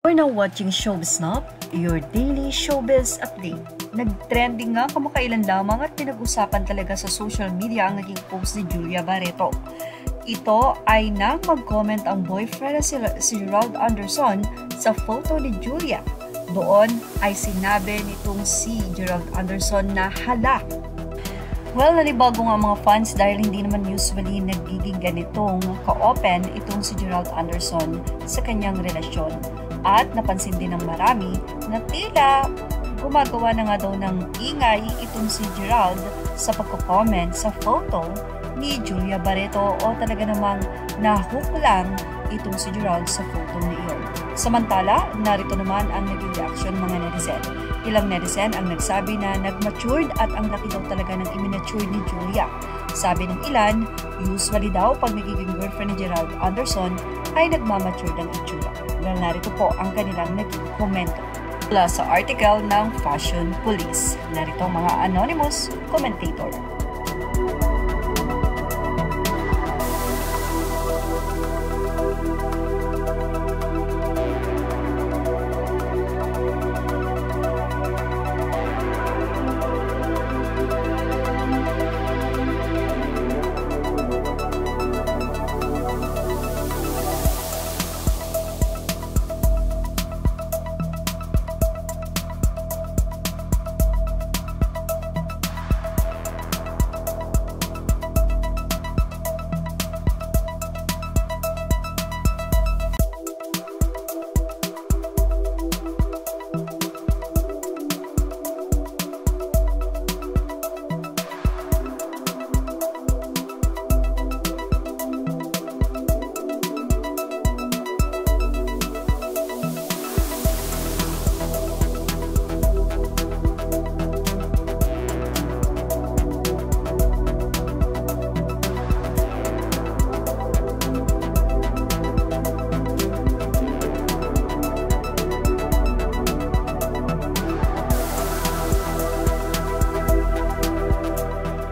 We're now watching Showbiz Now, your daily showbiz update. Nag-trending nga kamakailan lamang at pinag-usapan talaga sa social media ang naging post ni Julia Barreto. Ito ay nang mag-comment ang boyfriend na si Gerald Anderson sa photo ni Julia. Doon ay sinabi nitong si Gerald Anderson na hala. Well, nanibago nga mga fans dahil hindi naman usually nagiging ganitong ka-open itong si Gerald Anderson sa kanyang relasyon. At napansin din ng marami na tila gumagawa na nga daw ng ingay itong si Gerald sa pagko-comment sa photo ni Julia Barreto o talaga namang nahook lang itong si Gerald sa photo na iyon. Samantala, narito naman ang naging reaction mga netizen. Ilang netizen ang nagsabi na nag-matured at ang laki daw talaga ng immature ni Julia. Sabi ng ilan, usually daw pag nagiging girlfriend ni Gerald Anderson ay nagmamature ang itsura. Well, narito po ang kanilang naging komento. Mula sa article ng Fashion Police. Narito mga anonymous commentator.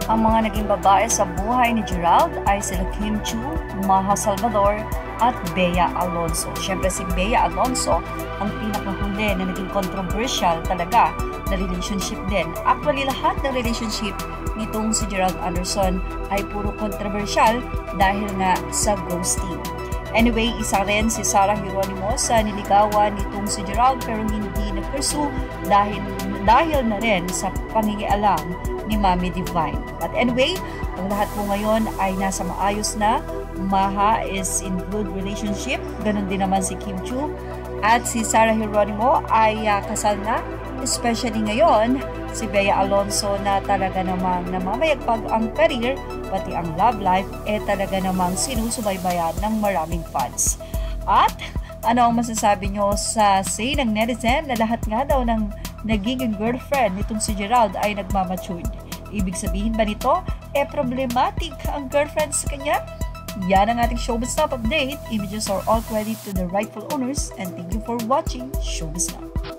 Ang mga naging babae sa buhay ni Gerald ay sila Kim Chiu, Maha Salvador at Bea Alonso. Siyempre si Bea Alonso ang pinakahuli na naging controversial talaga na relationship din. Actually lahat ng relationship nitong si Gerald Anderson ay puro controversial dahil nga sa ghosting. Anyway, isa rin si Sarah Geronimo sa niligawan nitong si Gerald pero hindi na-pursue dahil na rin sa pangingialam ni Mami Divine. But anyway, ang lahat po ngayon ay nasa maayos na. Maha is in good relationship. Ganon din naman si Kim Chiu. At si Sarah Geronimo ay kasal na. Especially ngayon, si Bea Alonso na talaga namang namamayagpag ang career, pati ang love life, talaga namang sinusubaybayan ng maraming fans. At ano ang masasabi nyo sa say ng netizen na lahat nga daw ng nagiging girlfriend nitong si Gerald ay nagmamatured? Ibig sabihin ba nito, problematic ang girlfriend sa kanya? Yan ang ating Showbiz Now update. Images are all credit to the rightful owners and thank you for watching Showbiz Now.